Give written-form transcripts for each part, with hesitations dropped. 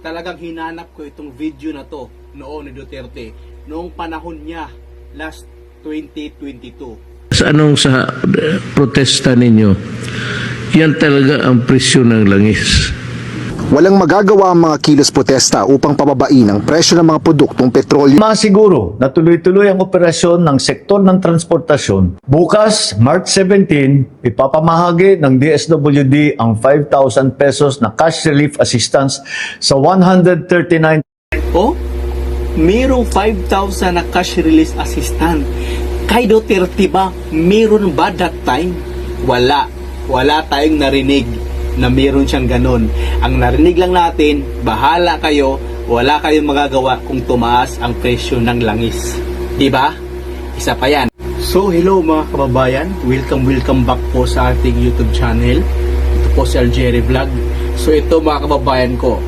talagang hinanap ko itong video na to noon ni Duterte noong panahon niya last 2022. Sa protesta ninyo, yan talaga ang presyo ng langis. Walang magagawa ang mga kilos protesta upang pababain ang presyo ng mga produktong petrolyo. Masiguro na tuloy-tuloy ang operasyon ng sektor ng transportasyon. Bukas, March 17, ipapamahagi ng DSWD ang 5,000 pesos na cash relief assistance sa 139. Oh, mayroong 5,000 na cash release assistant. Kay Duterte ba, meron ba that time? Wala tayong narinig na meron siyang ganon. Ang narinig lang natin, bahala kayo, wala kayong magagawa kung tumaas ang presyo ng langis. Diba? Isa pa yan. So, hello mga kababayan. Welcome back po sa ating YouTube channel. Ito po si Algeria Vlog. So, ito mga kababayan ko.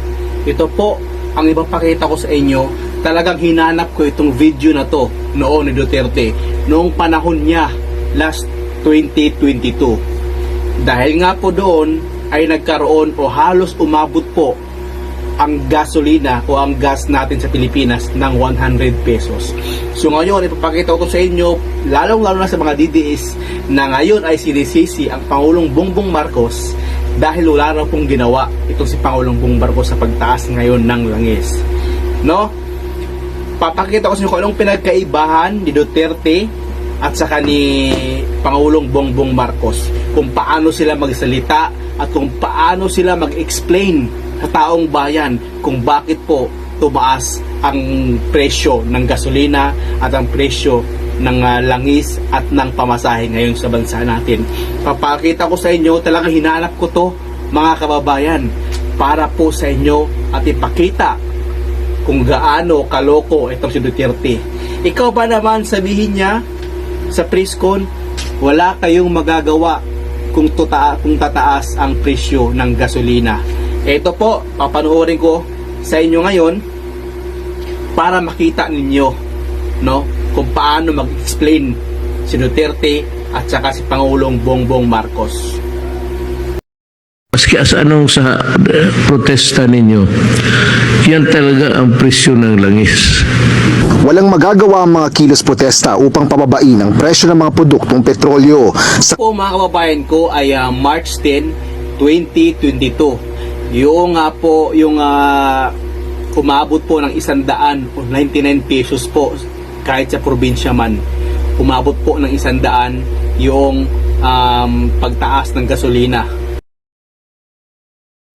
Ito po, ang ipapakita ko sa inyo, talagang hinanap ko itong video na to noon ni Duterte, noong panahon niya, last 2022. Dahil nga po doon, ay nagkaroon o halos umabot po ang gasolina o ang gas natin sa Pilipinas ng 100 pesos. So ngayon, ipapakita ko sa inyo, lalong-lalo na sa mga DDS, na ngayon ay sinisisi ang Pangulong Bongbong Marcos dahil wala na pong ginawa itong si Pangulong Bongbong Marcos sa pagtaas ngayon ng langis. No? Papakita ko sa inyo kung anong pinagkaibahan ni Duterte at saka ni Pangulong Bongbong Marcos, kung paano sila magsalita at kung paano sila mag-explain sa taong bayan kung bakit po tumaas ang presyo ng gasolina at ang presyo ng langis at ng pamasahe ngayon sa bansa natin. Papakita ko sa inyo, talagang hinanap ko to mga kababayan para po sa inyo at ipakita kung gaano kaloko itong si Duterte. Ikaw ba naman sabihin niya sa presscon, wala kayong magagawa kung tataas ang presyo ng gasolina. Ito po, papanoorin ko sa inyo ngayon para makita ninyo, no, kung paano mag-explain si Duterte at saka si Pangulong Bongbong Marcos. Maski sa protesta ninyo, yan talaga ang presyo ng langis. Walang magagawa ang mga kilos protesta upang pababain ang presyo ng mga produktong petrolyo. Po mga kababayan ko ay March 10, 2022. Yung po yung umabot po ng 100 o 99 pesos po kahit sa probinsya man. Umabot po ng 100 yung pagtaas ng gasolina.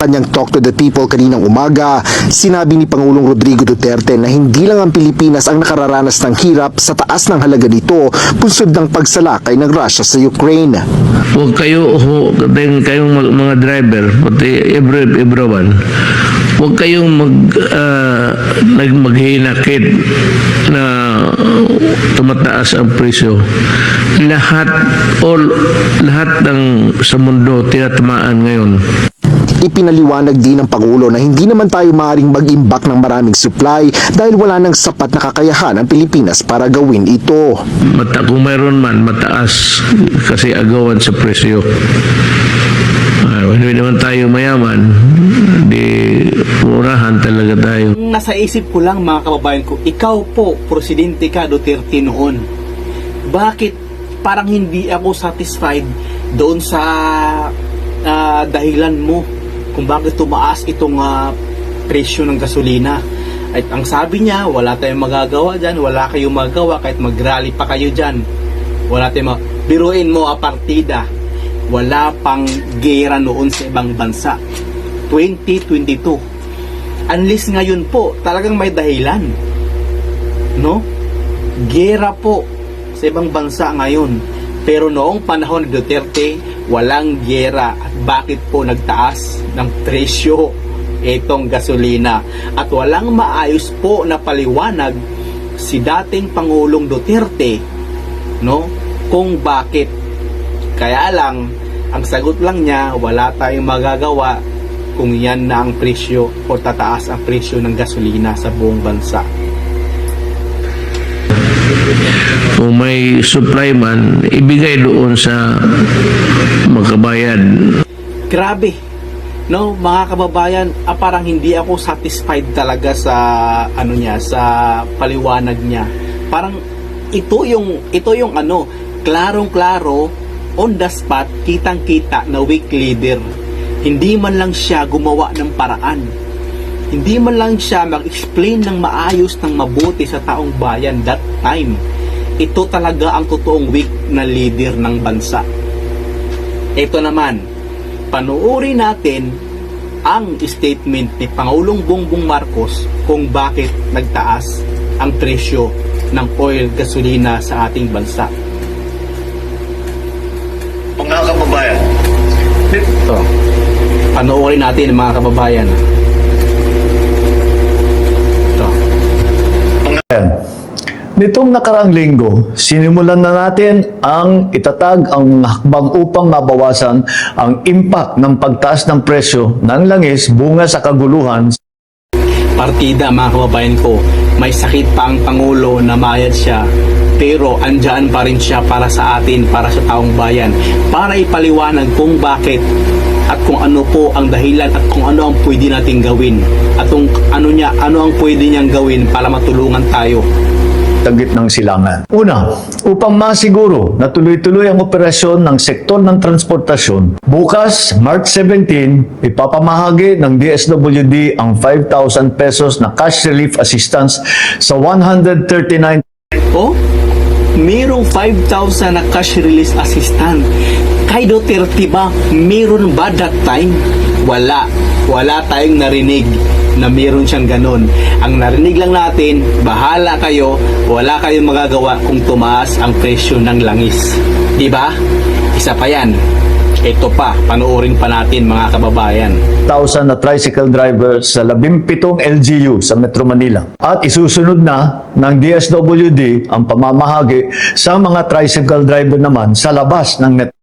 Kanyang Talk to the People kaninang umaga, sinabi ni Pangulong Rodrigo Duterte na hindi lang ang Pilipinas ang nakararanas ng hirap sa taas ng halaga nito punsod ng pagsalakay ng Russia sa Ukraine. Huwag kayong mga driver, pati everyone, huwag kayong maghinakit na tumataas ang presyo. Lahat ng sa mundo tinatamaan ngayon. Ipinaliwanag din ng Pangulo na hindi naman tayo maaaring mag-imbak ng maraming supply dahil wala nang sapat na kakayahan ang Pilipinas para gawin ito. Kung mayroon man, mataas kasi agawan sa presyo. Hindi naman tayo mayaman, di murahan talaga tayo. Nasa isip ko lang mga kababayan ko, ikaw po, presidente ka Duterte noon. Bakit parang hindi ako satisfied doon sa dahilan mo kung bakit tumaas itong presyo ng gasolina? At ang sabi niya, wala tayong magagawa dyan, wala kayong magagawa kahit mag-rally pa kayo dyan. Wala tayong biruin mo partida. Wala pang gera noon sa ibang bansa. 2022. Unless ngayon po, talagang may dahilan. No? Gera po sa ibang bansa ngayon. Pero noong panahon ni Duterte, walang gera. At bakit po nagtaas ng presyo itong gasolina? At walang maayos po na paliwanag si dating Pangulong Duterte, no, kung bakit. Kaya lang, ang sagot lang niya, wala tayong magagawa kung yan na ang presyo o tataas ang presyo ng gasolina sa buong bansa. Kung may supply man, ibigay doon sa magkabayad. Grabe. No, mga kababayan, parang hindi ako satisfied talaga sa sa paliwanag niya. Parang ito yung klarong-klaro, on the spot, kitang-kita na weak leader. Hindi man lang siya gumawa ng paraan. Hindi man lang siya mag-explain ng maayos, ng mabuti sa taong bayan that time. Ito talaga ang totoong weak na leader ng bansa. Ito naman, panuuri natin ang statement ni Pangulong Bongbong Marcos kung bakit nagtaas ang presyo ng oil gasolina sa ating bansa. Mga kababayan, Ito, panuuri natin mga kababayan. Ito. nitong nakaraang linggo, sinimulan na natin ang itatag ang hakbang upang mabawasan ang impact ng pagtaas ng presyo ng langis bunga sa kaguluhan. Partida mga kababayan ko, may sakit pa ang Pangulo na mayad siya, pero andyan pa rin siya para sa atin, para sa taong bayan, para ipaliwanag kung bakit at kung ano po ang dahilan at kung ano ang pwede nating gawin at kung ano ang pwede niyang gawin para matulungan tayo. Tagit ng silangan. Una, upang masiguro na tuloy-tuloy ang operasyon ng sektor ng transportasyon, bukas, March 17, ipapamahagi ng DSWD ang 5,000 pesos na cash relief assistance sa 139 Oh, merong 5,000 na cash release assistant. Kay Duterte ba, meron ba that time? Wala tayong narinig na meron siyang ganon. Ang narinig lang natin, bahala kayo, wala kayong magagawa kung tumaas ang presyo ng langis. Diba? Isa pa yan. Ito pa, panoorin pa natin mga kababayan. 1,000 na tricycle drivers sa 17 LGU sa Metro Manila. At isusunod na ng DSWD ang pamamahagi sa mga tricycle driver naman sa labas ng Metro.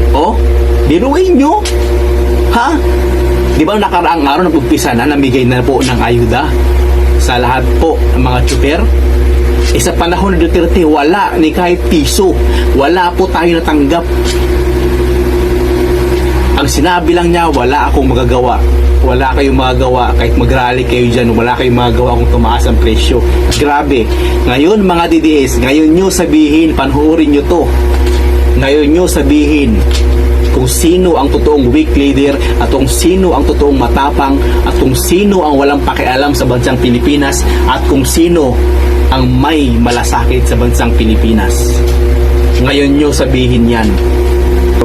Oh, biruin nyo? Ha? Di ba nakaraang araw na umpisa na namigay na po ng ayuda sa lahat po ng mga tsuper? Sa panahon ni Duterte, wala ni kahit piso. Wala po tayo natanggap. Ang sinabi lang niya, wala akong magagawa. Wala kayong magagawa. Kahit mag-rally kayo dyan, wala kayong magagawa kung tumaas ang presyo. Grabe. Ngayon mga DDS, ngayon nyo sabihin, panoorin nyo to. Ngayon nyo sabihin kung sino ang totoong weak leader at kung sino ang totoong matapang at kung sino ang walang pakialam sa bansang Pilipinas at kung sino ang may malasakit sa bansang Pilipinas. Ngayon nyo sabihin yan.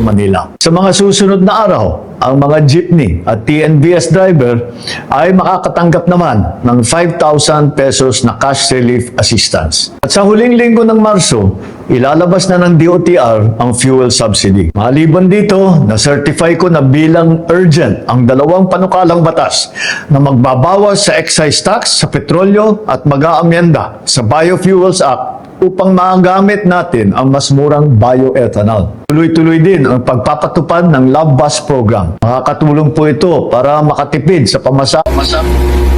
Manila. Sa mga susunod na araw, ang mga jeepney at TNVS driver ay makakatanggap naman ng 5,000 pesos na cash relief assistance. At sa huling linggo ng Marso, ilalabas na ng DOTR ang fuel subsidy. Maliban dito, na-certify ko na bilang urgent ang dalawang panukalang batas na magbabawas sa excise tax sa petrolyo at mag-aamyenda sa Biofuels Act upang magamit natin ang mas murang bioethanol. Tuloy-tuloy din ang pagpapatupad ng Love Bus Program. Makakatulong po ito para makatipid sa pamasahe.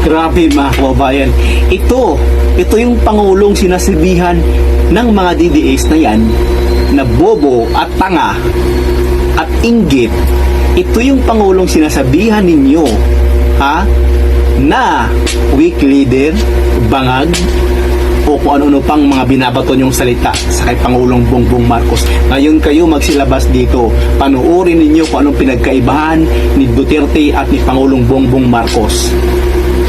Grabe mga kababayan. Ito yung Pangulong sinasabihan ng mga DDS na yan na bobo at tanga at inggit. Ito yung Pangulong sinasabihan ninyo na weak leader, bangag, o kung ano-ano pang mga binabato niyong salita sa kay Pangulong Bongbong Marcos. Ngayon kayo magsilabas dito. Panuorin ninyo kung anong pinagkaibahan ni Duterte at ni Pangulong Bongbong Marcos.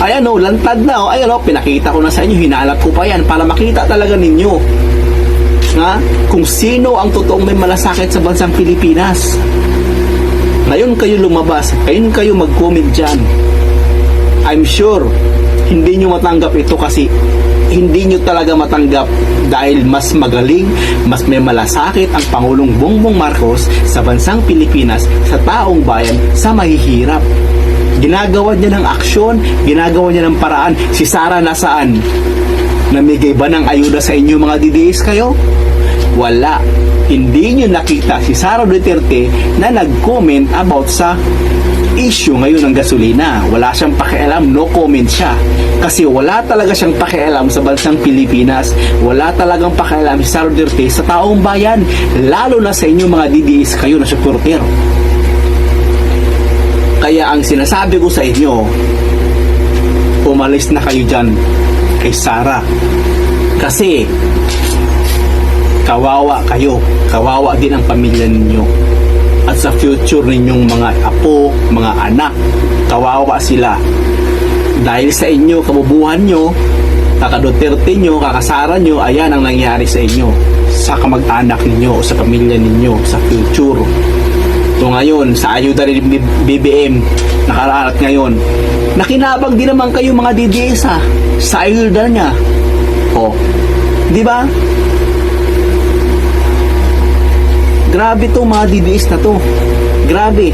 Ayan o, lantad na o. Ayan o, pinakita ko na sa inyo. Hinalap ko pa yan para makita talaga ninyo kung sino ang totoong may malasakit sa bansang Pilipinas. Ngayon kayo lumabas. Ngayon kayo mag-comment dyan. I'm sure hindi nyo matanggap ito kasi hindi nyo talaga matanggap dahil mas magaling, mas may malasakit ang Pangulong Bongbong Marcos sa bansang Pilipinas, sa taong bayan, sa mahihirap. Ginagawa niya ng aksyon, ginagawa niya ng paraan. Si Sara nasaan? Namigay ba ng ayuda sa inyo mga DDS kayo? Wala. Hindi nyo nakita si Sara Duterte na nag-comment about sa issue ngayon ng gasolina. Wala siyang pakialam, no comment siya. Kasi wala talaga siyang pakialam sa bansang Pilipinas. Wala talagang pakialam si Sara Duterte sa taong bayan. Lalo na sa inyo mga DDS kayo na supporter. Kaya ang sinasabi ko sa inyo, umalis na kayo dyan kay Sarah. Kasi kawawa kayo, kawawa din ang pamilya ninyo. At sa future ninyong mga apo, mga anak, kawawa sila. Dahil sa inyo, kabubuhan nyo, kaka-Duterte nyo, kakasara nyo, ayan ang nangyari sa inyo, sa kamag-anak ninyo, sa pamilya ninyo, sa future. So ngayon, sa ayuda ni BBM, nakaraan at ngayon, nakinabang din naman kayo mga DDS sa ayuda niya. O, di ba? Grabe to mga DDS na to. Grabe.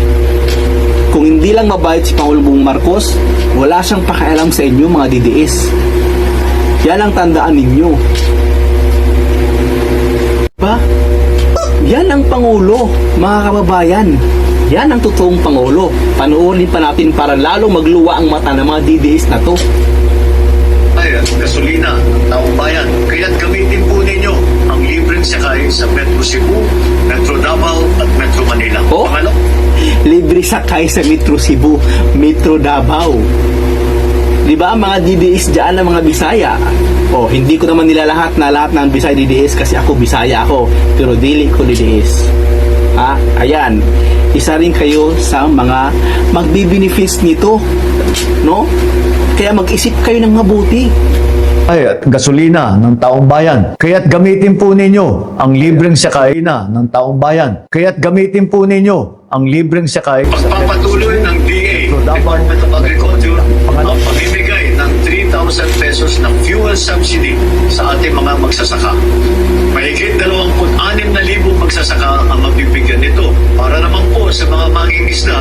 Kung hindi lang mabait si Pangulong Bongbong Marcos, wala siyang pakialam sa inyo mga DDS. Yan ang tandaan ninyo. Diba? Yan ang Pangulo, mga kababayan. Yan ang totoong Pangulo. Panoorin pa natin para lalo magluwa ang mata ng mga DDS na to. Ay, gasolina ng taong bayan. Kaya't gamitin po ninyo ang libreng sakay sa Metro Cebu, Metro Davao at Metro Manila. Oh? Pangalo? Libre sakay sa Metro Cebu, Metro Davao. Di ba mga DDS dyan ng mga Bisaya? O, hindi ko naman nila lahat ng Bisaya DDS kasi ako Bisaya ako, pero dili ko DDS. Ayan, isa rin kayo sa mga magbibenefits nito, no? Kaya mag-isip kayo ng mabuti. Ay, at gasolina ng taong bayan. Kaya't gamitin po ninyo ang libreng sakay ng taong bayan. Kaya't gamitin po ninyo ang libreng sakay sa Pagpapatuloy ng DA, Department of Agriculture, ang pamimigay ng 3,000 pesos ng fuel subsidy sa ating mga magsasaka. Mahigit 26,000 magsasaka ang magbibigyan nito. Para naman po sa mga mangingisda,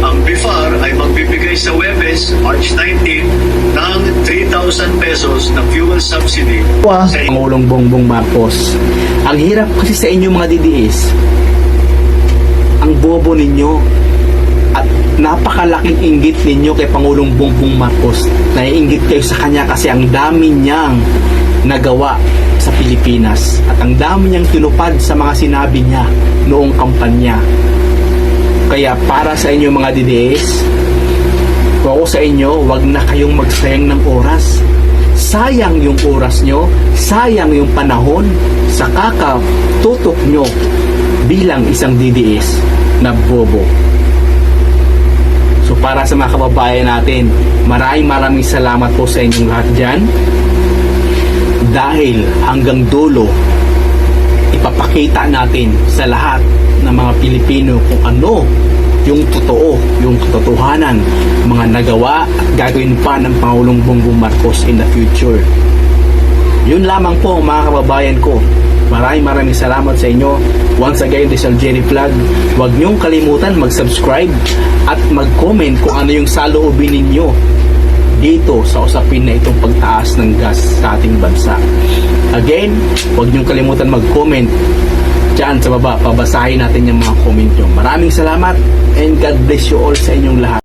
ang BIFAR ay magbibigay sa Webes, March 19, ng 3,000 pesos na fuel subsidy sa Pangulong Bongbong Marcos. Ang hirap kasi sa inyo mga DDS. Ang bobo ninyo at napakalaking inggit ninyo kay Pangulong Bongbong Marcos. Naiinggit kayo sa kanya kasi ang dami niyang nagawa sa Pilipinas at ang dami niyang tinupad sa mga sinabi niya noong kampanya. Kaya para sa inyo mga DDS, kung ako sa inyo, wag na kayong magsayang ng oras. Sayang yung oras nyo, sayang yung panahon sa kakatutok nyo bilang isang DDS na bobo. So para sa mga kababayan natin, maraming salamat po sa inyong lahat dyan. Dahil hanggang dulo, ipapakita natin sa lahat ng mga Pilipino kung ano yung totoo, yung katotohanan, mga nagawa at gagawin pa ng Pangulong Bongbong Marcos in the future. Yun lamang po mga kababayan ko. Maraming salamat sa inyo. Once again, this is Jerry Vlog. Huwag niyong kalimutan mag-subscribe at mag-comment kung ano yung saloobin ninyo dito sa usapin na itong pagtaas ng gas sa ating bansa. Again, huwag niyong kalimutan mag-comment dyan sa baba. Pabasahin natin yung mga comment nyo. Maraming salamat and God bless you all sa inyong lahat.